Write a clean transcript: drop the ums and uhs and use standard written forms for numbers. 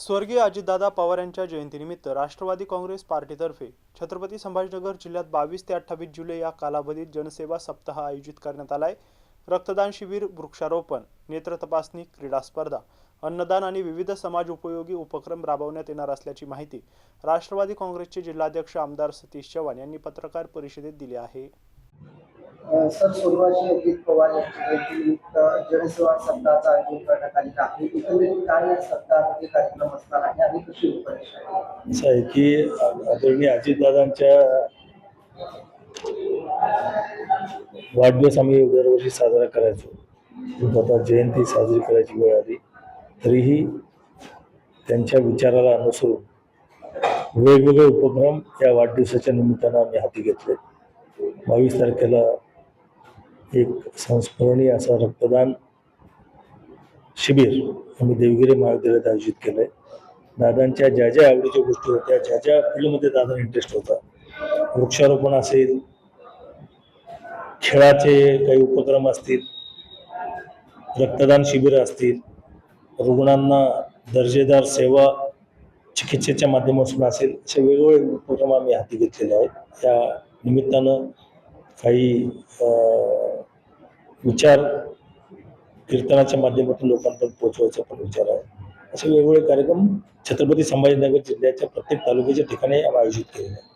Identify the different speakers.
Speaker 1: स्वर्गीय अजितदादा पवार यांच्या जयंतीनिमित्त राष्ट्रवादी काँग्रेस पार्टीतर्फे छत्रपती संभाजीनगर जिल्ह्यात 22 ते 28 जुलै या कालावधीत जनसेवा सप्ताह आयोजित करण्यात आलाय। रक्तदान शिबिर, वृक्षारोपण, नेत्र तपासणी, क्रीडा स्पर्धा, अन्नदान आणि विविध समाज उपयोगी उपक्रम राबवण्यात येणार असल्याची माहिती राष्ट्रवादी काँग्रेसचे जिल्हाध्यक्ष आमदार सतीश चव्हाण यांनी पत्रकार परिषदेत दिली आहे।
Speaker 2: सर, स्वर्गीय अजित पवार यांच्या जयंतीनिमित्त जनसेवा सप्ताहाचं आयोजन करण्यात आलेलं आहे। एकंदरीत काय या सप्ताहामध्ये कार्यक्रम असणार आहे आणि कशी रूपरेषा आहे?
Speaker 3: असं आहे की आदरणीय अजितदादांच्या वाढदिवस आम्ही दरवर्षी साजरा करायचो। आता जयंती साजरी करायची वेळ आली तरीही त्यांच्या विचाराला अनुसरून वेगवेगळे उपक्रम या वाढदिवसाच्या निमित्तानं आम्ही हाती घेतले। 22 तारखेला एक संस्मरणीय असा रक्तदान शिबिर आम्ही देवगिरी महाविद्यालयात आयोजित केलंय। दादांच्या ज्या ज्या आवडीच्या गोष्टी होत्या, ज्या ज्या फील्डमध्ये दादा इंटरेस्ट होता, वृक्षारोपण असेल, खेळाचे काही उपक्रम असतील, रक्तदान शिबिर असतील, रुग्णांना दर्जेदार सेवा चिकित्सेच्या माध्यमातून असेल, असे वेगवेगळे उपक्रम आम्ही हाती घेतलेले आहेत। या निमित्तानं काही विचार कीर्तनाच्या माध्यमातून लोकांपर्यंत पोहोचवायचा पण विचार आहे। असे वेगवेगळे कार्यक्रम छत्रपती संभाजीनगर जिल्ह्याच्या प्रत्येक तालुक्याच्या ठिकाणी आयोजित केलेले आहेत।